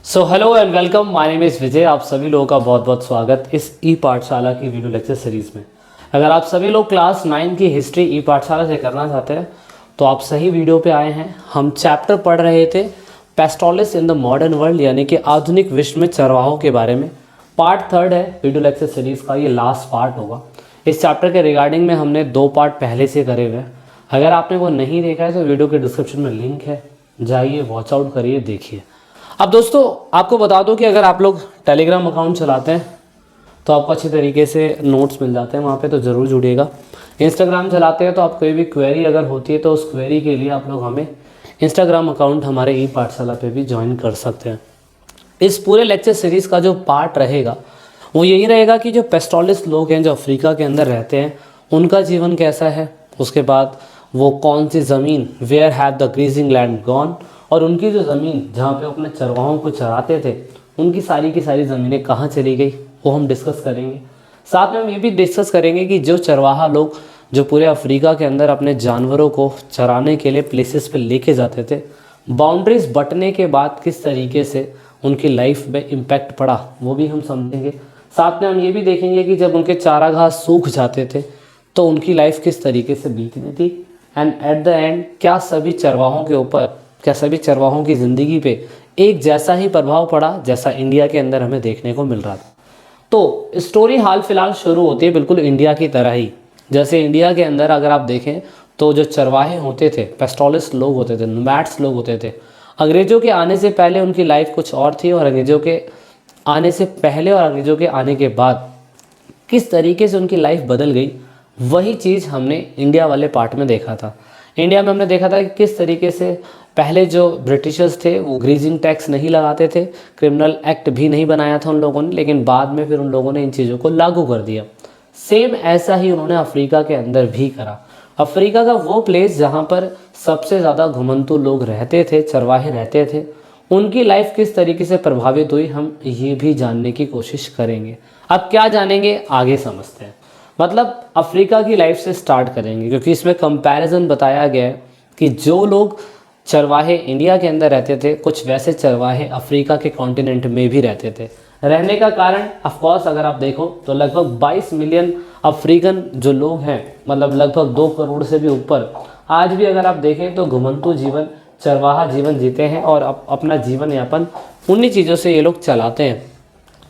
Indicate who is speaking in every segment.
Speaker 1: So hello and welcome, my name is Vijay. आप सभी लोगों का बहुत बहुत स्वागत इस ई पाठशाला की वीडियो लेक्चर सीरीज़ में। अगर आप सभी लोग क्लास 9 की हिस्ट्री ई पाठशाला से करना चाहते हैं तो आप सही वीडियो पे आए हैं। हम चैप्टर पढ़ रहे थे पेस्टोलिस इन द मॉडर्न वर्ल्ड, यानी कि आधुनिक विश्व में चरवाहों के बारे में। पार्ट 3 है वीडियो लेक्चर सीरीज़ का, ये लास्ट पार्ट होगा। इस चैप्टर के रिगार्डिंग में हमने 2 पार्ट पहले से करे हुए हैं। अगर आपने वो नहीं देखा है तो वीडियो के डिस्क्रिप्शन में लिंक है, जाइए वॉच आउट करिए, देखिए। अब दोस्तों आपको बता दूं कि अगर आप लोग टेलीग्राम अकाउंट चलाते हैं तो आपको अच्छी तरीके से नोट्स मिल जाते हैं वहाँ पे, तो ज़रूर जुड़िएगा। इंस्टाग्राम चलाते हैं तो आप कोई भी क्वेरी अगर होती है तो उस क्वेरी के लिए आप लोग हमें इंस्टाग्राम अकाउंट हमारे ई पाठशाला पे भी ज्वाइन कर सकते हैं। इस पूरे लेक्चर सीरीज़ का जो पार्ट रहेगा वो यही रहेगा कि जो पेस्टोलिस लोग हैं जो अफ्रीका के अंदर रहते हैं उनका जीवन कैसा है, उसके बाद वो कौन सी ज़मीन, where have the grazing land gone, और उनकी जो ज़मीन जहाँ पे अपने चरवाहों को चराते थे उनकी सारी की सारी ज़मीनें कहाँ चली गई, वो हम डिस्कस करेंगे। साथ में हम ये भी डिस्कस करेंगे कि जो चरवाहा लोग जो पूरे अफ्रीका के अंदर अपने जानवरों को चराने के लिए प्लेसेस पे लेके जाते थे, बाउंड्रीज बंटने के बाद किस तरीके से उनकी लाइफ में इम्पैक्ट पड़ा वो भी हम समझेंगे। साथ में हम ये भी देखेंगे कि जब उनके चारागाह सूख जाते थे तो उनकी लाइफ किस तरीके से बीतनी थी, एंड एट द एंड क्या सभी चरवाहों के ऊपर, क्या सभी चरवाहों की ज़िंदगी पे एक जैसा ही प्रभाव पड़ा जैसा इंडिया के अंदर हमें देखने को मिल रहा था। तो स्टोरी हाल फिलहाल शुरू होती है बिल्कुल इंडिया की तरह ही। जैसे इंडिया के अंदर अगर आप देखें तो जो चरवाहे होते थे, पेस्टोलिस्ट लोग होते थे, नोमैड्स लोग होते थे, अंग्रेज़ों के आने से पहले उनकी लाइफ कुछ और थी, और अंग्रेज़ों के आने से पहले और अंग्रेज़ों के आने के बाद किस तरीके से उनकी लाइफ बदल गई, वही चीज़ हमने इंडिया वाले पार्ट में देखा था। इंडिया में हमने देखा था कि किस तरीके से पहले जो ब्रिटिशर्स थे वो ग्रीजिंग टैक्स नहीं लगाते थे, क्रिमिनल एक्ट भी नहीं बनाया था उन लोगों ने, लेकिन बाद में फिर उन लोगों ने इन चीज़ों को लागू कर दिया। सेम ऐसा ही उन्होंने अफ्रीका के अंदर भी करा। अफ्रीका का वो प्लेस जहाँ पर सबसे ज़्यादा घुमंतू लोग रहते थे, चरवाहे रहते थे, उनकी लाइफ किस तरीके से प्रभावित हुई हम ये भी जानने की कोशिश करेंगे। अब क्या जानेंगे आगे समझते हैं। मतलब अफ्रीका की लाइफ से स्टार्ट करेंगे क्योंकि इसमें कंपैरिजन बताया गया है कि जो लोग चरवाहे इंडिया के अंदर रहते थे, कुछ वैसे चरवाहे अफ्रीका के कॉन्टिनेंट में भी रहते थे। रहने का कारण ऑफकोर्स अगर आप देखो तो लगभग 22 मिलियन अफ्रीकन जो लोग हैं, मतलब लगभग 2 करोड़ से भी ऊपर, आज भी अगर आप देखें तो घुमंतू जीवन, चरवाहा जीवन जीते हैं और अपना जीवन यापन उन्हीं चीज़ों से ये लोग चलाते हैं।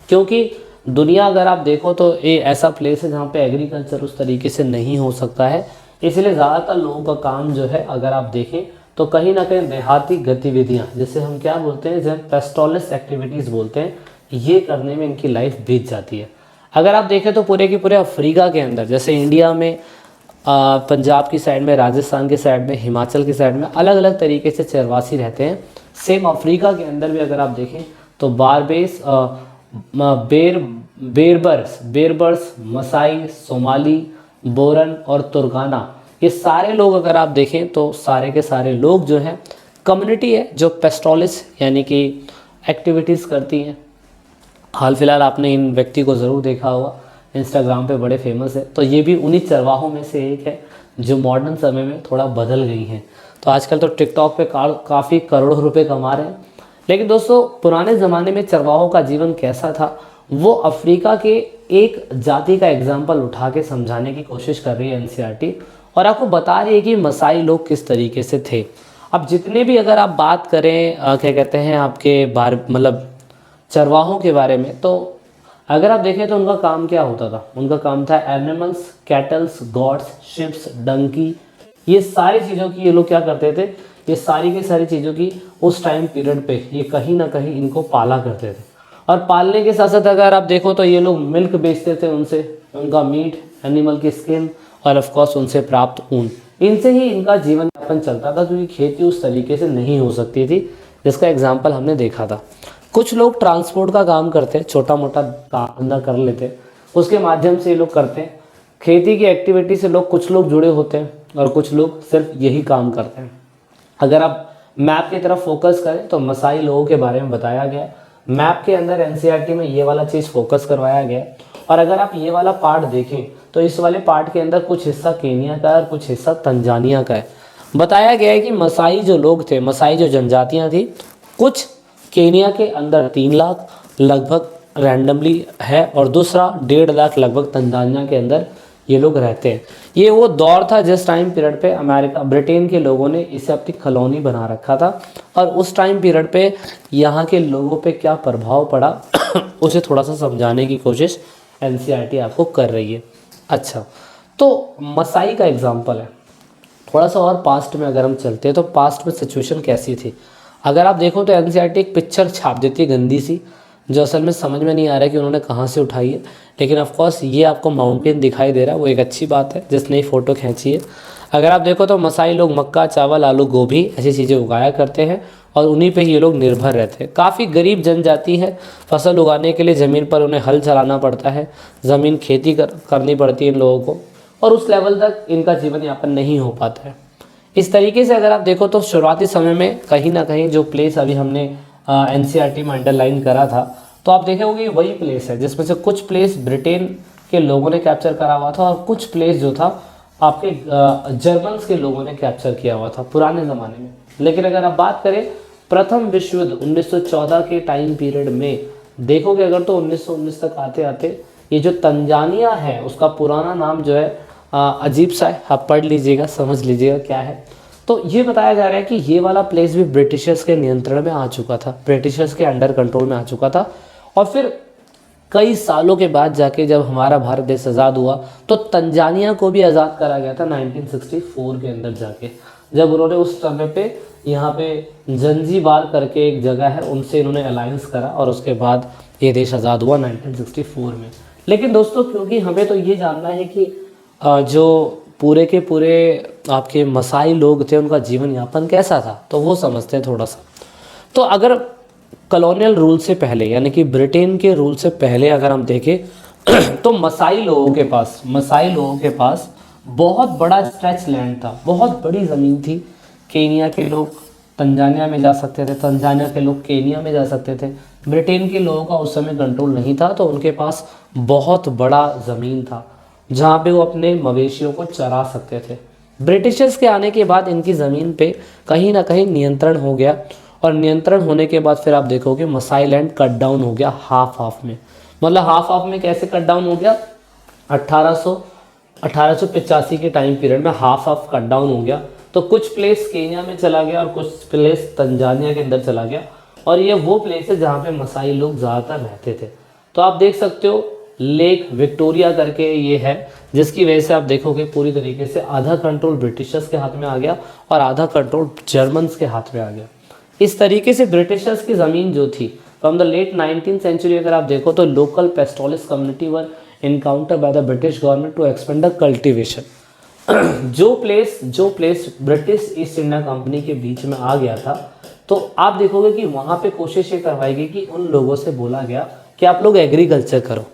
Speaker 1: क्योंकि दुनिया अगर आप देखो तो ये ऐसा प्लेस है जहाँ पे एग्रीकल्चर उस तरीके से नहीं हो सकता है, इसलिए ज़्यादातर लोगों का काम जो है अगर आप देखें तो कहीं ना कहीं देहाती गतिविधियाँ, जैसे हम क्या बोलते हैं, जब पेस्टोलिस एक्टिविटीज़ बोलते हैं, ये करने में इनकी लाइफ बीत जाती है। अगर आप देखें तो पूरे के पूरे अफ्रीका के अंदर, जैसे इंडिया में पंजाब की साइड में, राजस्थान की साइड में, हिमाचल की साइड में अलग अलग तरीके से चरवासी रहते हैं। सेम अफ्रीका के अंदर भी अगर आप देखें तो बारबेस, बेरबर्स, मसाई, सोमाली, बोरन और तुर्काना, ये सारे लोग अगर आप देखें तो सारे के सारे लोग जो हैं कम्युनिटी है जो पेस्टोलिस यानी कि एक्टिविटीज़ करती हैं। हाल फिलहाल आपने इन व्यक्ति को ज़रूर देखा होगा, इंस्टाग्राम पे बड़े फेमस है। तो ये भी उन्हीं चरवाहों में से एक है जो मॉडर्न समय में थोड़ा बदल गई हैं। तो आजकल तो टिकटॉक पे काफ़ी करोड़ों रुपए कमा रहे हैं। लेकिन दोस्तों पुराने ज़माने में चरवाहों का जीवन कैसा था वो अफ्रीका के एक जाति का एग्जाम्पल उठा के समझाने की कोशिश कर रही है एनसीईआरटी, और आपको बता रही है कि मसाई लोग किस तरीके से थे। अब जितने भी अगर आप बात करें क्या कहते हैं आपके मतलब चरवाहों के बारे में, तो अगर आप देखें तो उनका काम क्या होता था। उनका काम था animals, cattles, goats, sheeps, donkey, ये सारी चीज़ों की ये लोग क्या करते थे, ये सारी की सारी चीज़ों की उस टाइम पीरियड पे ये कहीं ना कहीं इनको पाला करते थे। और पालने के साथ साथ अगर आप देखो तो ये लोग मिल्क बेचते थे, उनसे उनका मीट, एनिमल की स्किन और ऑफकोर्स उनसे प्राप्त ऊन, इनसे ही इनका जीवन यापन चलता था, क्योंकि खेती उस तरीके से नहीं हो सकती थी, जिसका एग्जाम्पल हमने देखा था। कुछ लोग ट्रांसपोर्ट का काम करते हैं, छोटा मोटा काम धंधा कर लेते हैं, उसके माध्यम से ये लोग करते हैं। खेती की एक्टिविटी से लोग, कुछ लोग जुड़े होते हैं और कुछ लोग सिर्फ यही काम करते हैं। अगर आप मैप की तरफ फोकस करें तो मसाई लोगों के बारे में बताया गया, मैप के अंदर एनसीईआरटी में ये वाला चीज़ फोकस करवाया गया। और अगर आप ये वाला पार्ट देखें तो इस वाले पार्ट के अंदर कुछ हिस्सा केनिया का है और कुछ हिस्सा तंजानिया का है। बताया गया है कि मसाई जो लोग थे, मसाई जो जनजातियाँ थी, कुछ केनिया के अंदर 3 लाख लगभग रैंडमली है, और दूसरा 1.5 लाख लगभग तंजानिया के अंदर ये लोग रहते हैं। ये वो दौर था जिस टाइम पीरियड पे अमेरिका ब्रिटेन के लोगों ने इसे अपनी कॉलोनी बना रखा था, और उस टाइम पीरियड पे यहाँ के लोगों पे क्या प्रभाव पड़ा उसे थोड़ा सा समझाने की कोशिश एनसीईआरटी आपको कर रही है। अच्छा, तो मसाई का एग्जाम्पल है। थोड़ा सा और पास्ट में अगर हम चलते हैं तो पास्ट में सिचुएशन कैसी थी। अगर आप देखो तो एनसीईआरटी एक पिक्चर छाप देती है गंदी सी, जो असल में समझ में नहीं आ रहा है कि उन्होंने कहाँ से उठाई है, लेकिन ऑफ कोर्स ये आपको माउंटेन दिखाई दे रहा है, वो एक अच्छी बात है जिसने ये फ़ोटो खींची है। अगर आप देखो तो मसाई लोग मक्का, चावल, आलू, गोभी ऐसी चीज़ें उगाया करते हैं और उन्हीं पे ये लोग निर्भर रहते हैं। काफ़ी गरीब जनजाति है। फसल उगाने के लिए ज़मीन पर उन्हें हल चलाना पड़ता है, ज़मीन खेती करनी पड़ती है इन लोगों को, और उस लेवल तक इनका जीवन यापन नहीं हो पाता है। इस तरीके से अगर आप देखो तो शुरुआती समय में कहीं ना कहीं जो प्लेस अभी हमने एनसीईआरटी में अंडरलाइन करा था, तो आप देखेंगे वही प्लेस है जिसमें से कुछ प्लेस ब्रिटेन के लोगों ने कैप्चर करा हुआ था और कुछ प्लेस जो था आपके जर्मन्स के लोगों ने कैप्चर किया हुआ था पुराने ज़माने में। लेकिन अगर आप बात करें प्रथम विश्व युद्ध 1914 के टाइम पीरियड में देखोगे अगर, तो 1919 तक आते आते ये जो तंजानिया है उसका पुराना नाम जो है अजीब सा है, आप पढ़ लीजिएगा, समझ लीजिएगा क्या है। तो ये बताया जा रहा है कि ये वाला प्लेस भी ब्रिटिशर्स के नियंत्रण में आ चुका था, ब्रिटिशर्स के अंडर कंट्रोल में आ चुका था। और फिर कई सालों के बाद जाके जब हमारा भारत देश आज़ाद हुआ तो तंजानिया को भी आज़ाद करा गया था 1964 के अंदर जाके, जब उन्होंने उस समय पे यहाँ पे जंजीबार करके एक जगह है उनसे इन्होंने अलायंस करा, और उसके बाद ये देश आज़ाद हुआ 1964 में। लेकिन दोस्तों क्योंकि हमें तो ये जानना है कि जो पूरे के पूरे आपके मसाई लोग थे उनका जीवन यापन कैसा था, तो वो समझते हैं थोड़ा सा। तो अगर कॉलोनियल रूल से पहले यानी कि ब्रिटेन के रूल से पहले अगर हम देखें तो मसाई लोगों के पास बहुत बड़ा स्ट्रेच लैंड था, बहुत बड़ी ज़मीन थी। केनिया के लोग तंजानिया में जा सकते थे, तंजानिया के लोग केनिया में जा सकते थे। ब्रिटेन के लोगों का उस समय कंट्रोल नहीं था, तो उनके पास बहुत बड़ा ज़मीन था जहाँ पे वो अपने मवेशियों को चरा सकते थे। ब्रिटिशर्स के आने के बाद इनकी ज़मीन पे कहीं ना कहीं नियंत्रण हो गया, और नियंत्रण होने के बाद फिर आप देखोगे मसाई लैंड कट डाउन हो गया हाफ में। मतलब हाफ में कैसे कट डाउन हो गया, 1885 के टाइम पीरियड में हाफ कट डाउन हो गया। तो कुछ प्लेस केनिया में चला गया और कुछ प्लेस तंजानिया के अंदर चला गया, और ये वो प्लेस है जहाँ पे मसाई लोग ज़्यादातर रहते थे। तो आप देख सकते हो लेक विक्टोरिया करके ये है, जिसकी वजह से आप देखोगे पूरी तरीके से आधा कंट्रोल ब्रिटिशर्स के हाथ में आ गया और आधा कंट्रोल जर्मन्स के हाथ में आ गया। इस तरीके से ब्रिटिशर्स की ज़मीन जो थी from the late 19th century अगर आप देखो तो local pastoralist community were encounter by the British government to expand the cultivation. जो place British East India Company के बीच में आ गया था, तो आप देखोगे कि वहाँ पे कोशिश ये करवाई गई कि उन लोगों से बोला गया कि आप लोग एग्रीकल्चर करो।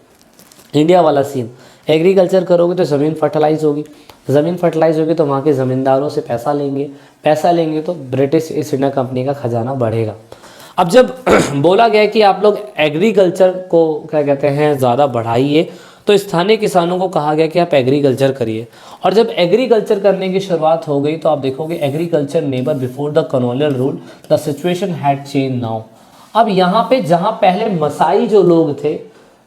Speaker 1: इंडिया वाला सीन, एग्रीकल्चर करोगे तो ज़मीन फर्टिलाइज होगी, ज़मीन फर्टिलाइज होगी तो वहाँ के ज़मींदारों से पैसा लेंगे तो ब्रिटिश ईस्ट इंडिया कंपनी का खजाना बढ़ेगा। अब जब बोला गया कि आप लोग एग्रीकल्चर को क्या कहते हैं ज़्यादा बढ़ाइए, तो स्थानीय किसानों को कहा गया कि आप एग्रीकल्चर करिए। और जब एग्रीकल्चर करने की शुरुआत हो गई तो आप देखोगे agriculture neighbour before the colonial rule the situation had change now. अब यहाँ पे जहाँ पहले मसाई जो लोग थे,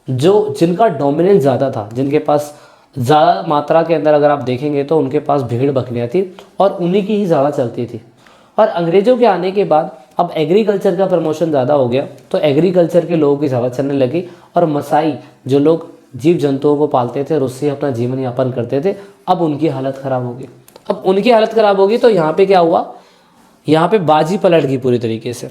Speaker 1: जो जिनका डोमिनेंस ज़्यादा था, जिनके पास ज़्यादा मात्रा के अंदर अगर आप देखेंगे तो उनके पास भेड़ बकरियाँ थी और उन्हीं की ही ज़्यादा चलती थी। और अंग्रेज़ों के आने के बाद अब एग्रीकल्चर का प्रमोशन ज़्यादा हो गया, तो एग्रीकल्चर के लोगों की ज़्यादा चलने लगी, और मसाई जो लोग जीव जंतुओं को पालते थे और उससे अपना जीवन यापन करते थे, अब उनकी हालत ख़राब होगी। अब उनकी हालत ख़राब होगी तो यहाँ पे क्या हुआ, यहाँ पे बाजी पलट गई पूरी तरीके से।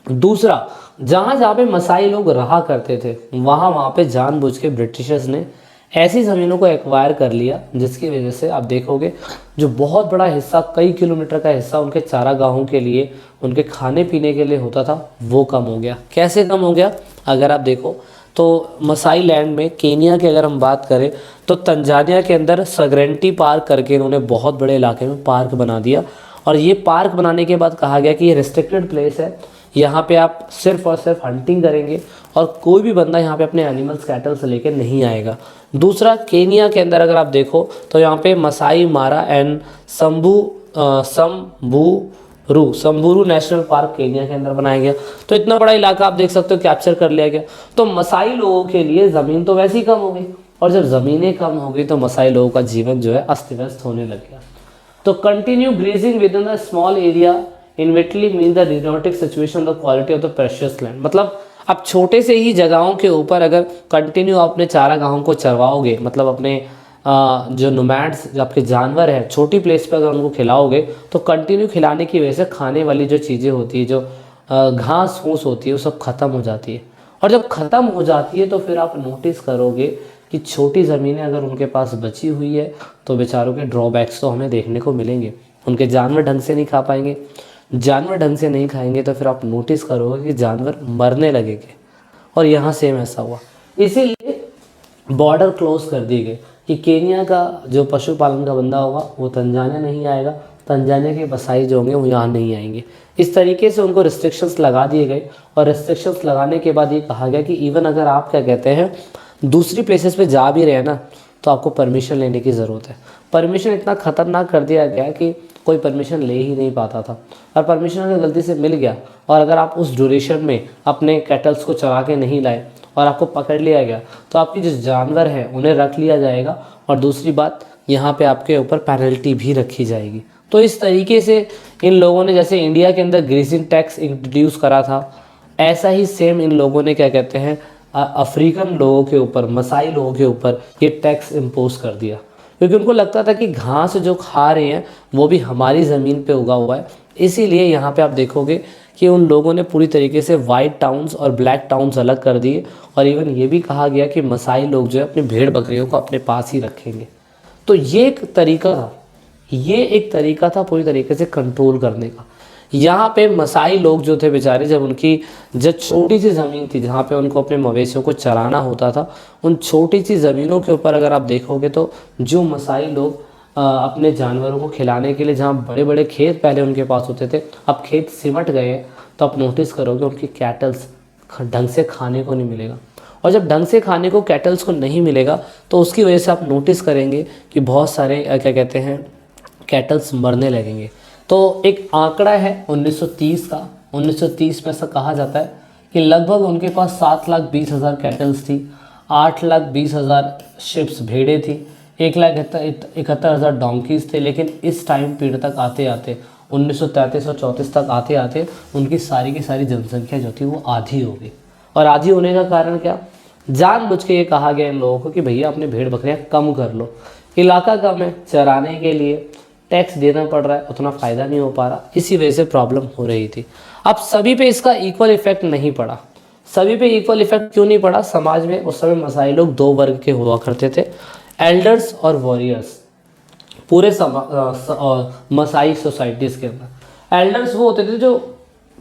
Speaker 1: दूसरा, जहाँ पे मसाई लोग रहा करते थे वहाँ पे जानबूझ के ब्रिटिशर्स ने ऐसी ज़मीनों को एक्वायर कर लिया, जिसकी वजह से आप देखोगे जो बहुत बड़ा हिस्सा, कई किलोमीटर का हिस्सा उनके चारागाहों के लिए, उनके खाने पीने के लिए होता था, वो कम हो गया। कैसे कम हो गया, अगर आप देखो तो मसाई लैंड में केनिया की अगर हम बात करें तो तंजानिया के अंदर सगरेंटी पार्क करके इन्होंने बहुत बड़े इलाके में पार्क बना दिया, और ये पार्क बनाने के बाद कहा गया कि ये रिस्ट्रिक्टेड प्लेस है, यहाँ पे आप सिर्फ और सिर्फ हंटिंग करेंगे और कोई भी बंदा यहाँ पे अपने एनिमल्स कैटल से लेकर नहीं आएगा। दूसरा, केनिया के अंदर अगर आप देखो तो यहाँ पे मसाई मारा एंड शंभू संबुरू नेशनल पार्क केन्या के अंदर बनाया गया। तो इतना बड़ा इलाका आप देख सकते हो कैप्चर कर लिया गया। तो मसाई लोगों के लिए ज़मीन तो वैसे ही कम हो गई, और जब ज़मीनें कम हो गई तो मसाई लोगों का जीवन जो है अस्त व्यस्त होने लग गया। तो continue grazing within the small area inevitably mean the desertic situation the quality of the precious land. मतलब अब छोटे से ही जगहों के ऊपर अगर कंटिन्यू अपने चारागाहों को चरवाओगे, मतलब अपने जो नोमैड्स जो आपके जानवर हैं छोटी प्लेस पे अगर उनको खिलाओगे तो कंटिन्यू खिलाने की वजह से खाने वाली जो चीज़ें होती है, जो घास फूस होती है, वो सब खत्म हो जाती है। और जब ख़त्म हो जाती है तो फिर आप नोटिस करोगे कि छोटी ज़मीनें अगर उनके पास बची हुई है तो बेचारों के ड्रॉबैक्स तो हमें देखने को मिलेंगे। उनके जानवर ढंग से नहीं खा पाएंगे, जानवर ढंग से नहीं खाएंगे तो फिर आप नोटिस करोगे कि जानवर मरने लगेंगे। और यहाँ सेम ऐसा हुआ, इसीलिए बॉर्डर क्लोज कर दिए गए कि केन्या का जो पशुपालन का बंदा होगा वो तंजानिया नहीं आएगा, तंजानिया के बसाई जो होंगे वो यहाँ नहीं आएंगे। इस तरीके से उनको रिस्ट्रिक्शंस लगा दिए गए। और रिस्ट्रिक्शंस लगाने के बाद ये कहा गया कि इवन अगर आप क्या कहते हैं दूसरी प्लेसेस पे जा भी रहे हैं ना तो आपको परमिशन लेने की ज़रूरत है। परमिशन इतना ख़तरनाक कर दिया गया कि कोई परमिशन ले ही नहीं पाता था। और परमिशन अगर गलती से मिल गया और अगर आप उस ड्यूरेशन में अपने कैटल्स को चरा के नहीं लाए और आपको पकड़ लिया गया तो आपके जो जानवर हैं उन्हें रख लिया जाएगा। और दूसरी बात, यहाँ पे आपके ऊपर पेनल्टी भी रखी जाएगी। तो इस तरीके से इन लोगों ने, जैसे इंडिया के अंदर ग्रेजिंग टैक्स इंट्रोड्यूस करा था, ऐसा ही सेम इन लोगों ने क्या कहते हैं अफ्रीकन लोगों के ऊपर, मसाई लोगों के ऊपर ये टैक्स इम्पोज कर दिया। क्योंकि उनको लगता था कि घास जो खा रहे हैं वो भी हमारी ज़मीन पे उगा हुआ है। इसीलिए यहाँ पे आप देखोगे कि उन लोगों ने पूरी तरीके से वाइट टाउन्स और ब्लैक टाउन्स अलग कर दिए। और इवन ये भी कहा गया कि मसाई लोग जो है अपनी भेड़ बकरियों को अपने पास ही रखेंगे। तो ये एक तरीका था पूरी तरीके से कंट्रोल करने का। यहाँ पे मसाई लोग जो थे बेचारे, जब छोटी सी ज़मीन थी जहाँ पे उनको अपने मवेशियों को चराना होता था, उन छोटी सी ज़मीनों के ऊपर अगर आप देखोगे तो जो मसाई लोग अपने जानवरों को खिलाने के लिए जहाँ बड़े बड़े खेत पहले उनके पास होते थे, अब खेत सिमट गए हैं, तो आप नोटिस करोगे उनकी कैटल्स ढंग से खाने को नहीं मिलेगा। और जब ढंग से खाने को कैटल्स को नहीं मिलेगा तो उसकी वजह से आप नोटिस करेंगे कि बहुत सारे क्या कहते हैं कैटल्स मरने लगेंगे। तो एक आंकड़ा है 1930 का, 1930 में ऐसा कहा जाता है कि लगभग उनके पास 7,20,000 कैटल्स थी, 8,20,000 शिप्स भेड़ें थी, 1,71,000 डोंकीज थे। लेकिन इस टाइम पीरियड तक आते आते 1933 और 34 तक आते आते उनकी सारी की सारी जनसंख्या जो थी वो आधी हो गई। और आधी होने का कारण क्या, जानबूझ के ये कहा गया इन लोगों को कि भैया अपने भेड़ बकरियां कम कर लो, इलाका कम है, चराने के लिए टैक्स देना पड़ रहा है, उतना फ़ायदा नहीं हो पा रहा, इसी वजह से प्रॉब्लम हो रही थी। अब सभी पे इसका इक्वल इफेक्ट नहीं पड़ा। सभी पे इक्वल इफेक्ट क्यों नहीं पड़ा? समाज में उस समय मसाई लोग दो वर्ग के हुआ करते थे, एल्डर्स और वॉरियर्स। पूरे मसाई सोसाइटीज़ के अंदर एल्डर्स वो होते थे जो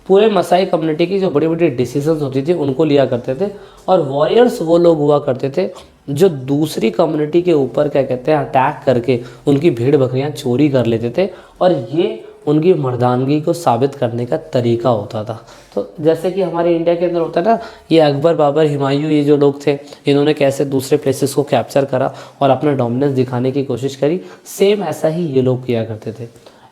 Speaker 1: पूरे मसाई कम्युनिटी की जो बड़ी बड़ी डिसीजंस होती थी उनको लिया करते थे, और वॉरियर्स वो लोग हुआ करते थे जो दूसरी कम्युनिटी के ऊपर क्या कहते हैं अटैक करके उनकी भेड़ बकरियां चोरी कर लेते थे। और ये उनकी मर्दानगी को साबित करने का तरीका होता था। तो जैसे कि हमारे इंडिया के अंदर होता है ना, ये अकबर, बाबर, हुमायूं, ये जो लोग थे इन्होंने कैसे दूसरे प्लेसेस को कैप्चर करा और अपना डोमिनेंस दिखाने की कोशिश करी, सेम ऐसा ही ये लोग किया करते थे।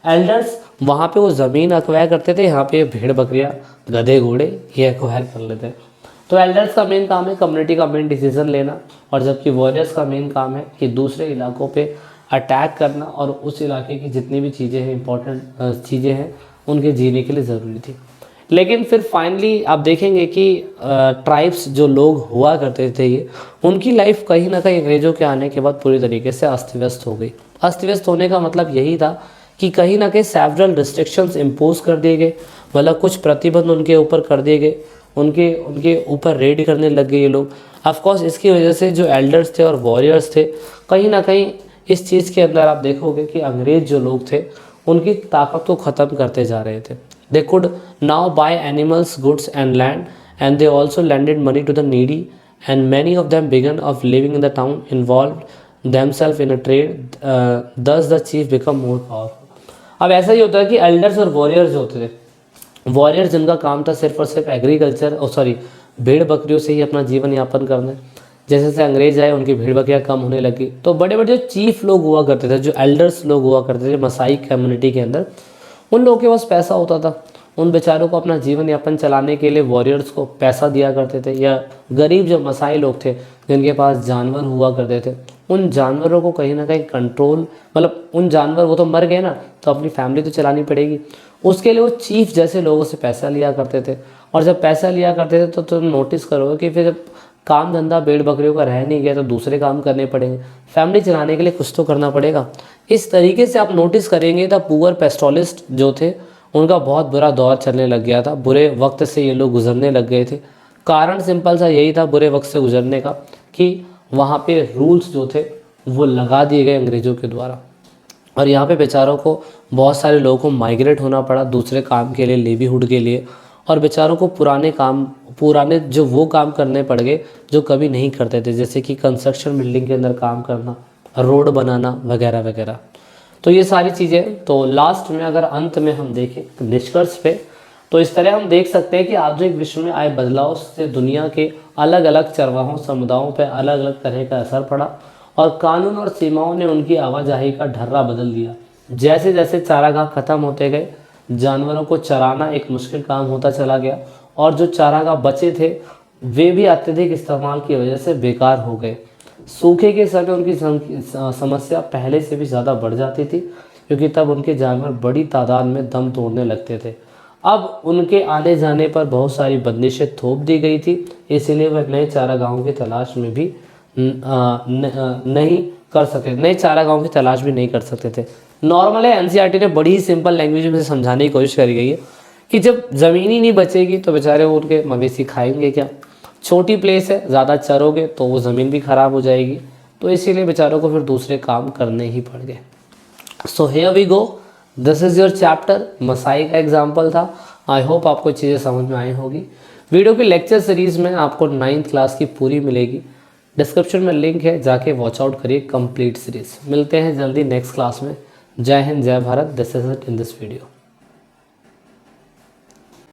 Speaker 1: एल्डर्स वहाँ पे वो ज़मीन अक्वायर करते थे, यहाँ पे भेड़ बकरियाँ, गधे घोड़े ये अक्वायर कर लेते हैं। तो एल्डर्स का मेन काम है कम्युनिटी का मेन डिसीजन लेना, और जबकि वॉरियर्स का मेन काम है कि दूसरे इलाकों पे अटैक करना और उस इलाके की जितनी भी चीज़ें हैं, इंपॉर्टेंट चीज़ें हैं, उनके जीने के लिए ज़रूरी थी। लेकिन फिर फाइनली आप देखेंगे कि ट्राइब्स जो लोग हुआ करते थे ये, उनकी लाइफ कहीं ना कहीं अंग्रेज़ों के आने के बाद पूरी तरीके से अस्त व्यस्त हो गई। अस्त व्यस्त होने का मतलब यही था कि कहीं ना कहीं सेवरल रिस्ट्रिक्शंस इम्पोज कर दिए गए, मतलब कुछ प्रतिबंध उनके ऊपर कर दिए गए, उनके ऊपर रेड करने लग गए ये लोग। ऑफकोर्स इसकी वजह से जो एल्डर्स थे और वॉरियर्स थे, कहीं ना कहीं इस चीज़ के अंदर आप देखोगे कि अंग्रेज़ जो लोग थे उनकी ताकत को ख़त्म करते जा रहे थे। They could now buy animals, goods and land, and they also landed money to the needy, and many of them began of living in the town involve themselves in a trade, thus the chief become more powerful। अब ऐसा ही होता है कि elders और warriors जो होते थे, warriors जिनका काम था सिर्फ और सिर्फ एग्रीकल्चर भेड़ बकरियों से ही अपना जीवन यापन करना, जैसे जैसे अंग्रेज आए उनकी भेड़ बकरियाँ कम होने लगी। तो बड़े बड़े जो चीफ लोग हुआ करते थे, जो एल्डर्स लोग हुआ करते थे मसाई कम्युनिटी के अंदर, उन लोगों के पास पैसा होता था, उन बेचारों को अपना जीवन यापन चलाने के लिए वॉरियर्स को पैसा दिया करते थे, या गरीब जो मसाई लोग थे जिनके पास जानवर हुआ करते थे, उन जानवरों को कहीं ना कहीं कंट्रोल, मतलब उन जानवर, वो तो मर गए ना, तो अपनी फैमिली तो चलानी पड़ेगी, उसके लिए वो चीफ जैसे लोगों से पैसा लिया करते थे। और जब पैसा लिया करते थे तो तुम नोटिस करोगे कि फिर जब काम धंधा भेड़ बकरियों का रह नहीं गया तो दूसरे काम करने पड़ेंगे, फैमिली चलाने के लिए कुछ तो करना पड़ेगा। इस तरीके से आप नोटिस करेंगे द पुअर पेस्टोलिस्ट जो थे उनका बहुत बुरा दौर चलने लग गया था, बुरे वक्त से ये लोग गुजरने लग गए थे। कारण सिंपल सा यही था बुरे वक्त से गुजरने का, कि वहाँ पे रूल्स जो थे वो लगा दिए गए अंग्रेज़ों के द्वारा, और यहाँ पे बेचारों को, बहुत सारे लोगों को माइग्रेट होना पड़ा दूसरे काम के लिए, लेवीहुड के लिए, और बेचारों को पुराने जो वो काम करने पड़ गए जो कभी नहीं करते थे, जैसे कि कंस्ट्रक्शन बिल्डिंग के अंदर काम करना, रोड बनाना वगैरह वगैरह। तो ये सारी चीज़ें, तो लास्ट में अगर अंत में हम देखें तो निष्कर्ष पे, तो इस तरह हम देख सकते हैं कि आधुनिक विश्व में आए बदलाव से दुनिया के अलग अलग चरवाहों समुदायों पर अलग अलग तरह का असर पड़ा, और कानून और सीमाओं ने उनकी आवाजाही का ढर्रा बदल दिया। जैसे जैसे चारागाह खत्म होते गए, जानवरों को चराना एक मुश्किल काम होता चला गया, और जो चारागाह बचे थे वे भी अत्यधिक इस्तेमाल की वजह से बेकार हो गए। सूखे के समय उनकी समस्या पहले से भी ज़्यादा बढ़ जाती थी, क्योंकि तब उनके जानवर बड़ी तादाद में दम तोड़ने लगते थे। अब उनके आने जाने पर बहुत सारी बंदिशें थोप दी गई थी, इसीलिए वह नए चारागाहों की तलाश में भी नहीं कर सकते, नए चारागाहों की तलाश भी नहीं कर सकते थे। नॉर्मल है, एनसीईआरटी ने बड़ी ही सिंपल लैंग्वेज में समझाने की कोशिश करी गई है कि जब ज़मीन ही नहीं बचेगी तो बेचारे उनके मवेशी खाएंगे क्या, छोटी प्लेस है, ज़्यादा चरोगे तो वो ज़मीन भी ख़राब हो जाएगी, तो इसीलिए बेचारों को फिर दूसरे काम करने ही पड़ गए। So here we go, this is your chapter, Maasai का एग्जाम्पल था। आई होप आपको चीज़ें समझ में आई होगी। वीडियो की लेक्चर सीरीज़ में आपको 9th क्लास की पूरी मिलेगी, डिस्क्रिप्शन में लिंक है, जाके वॉच आउट करिए कंप्लीट सीरीज़। मिलते हैं जल्दी नेक्स्ट क्लास में। जय हिंद, जय Bharat. This is it in this video.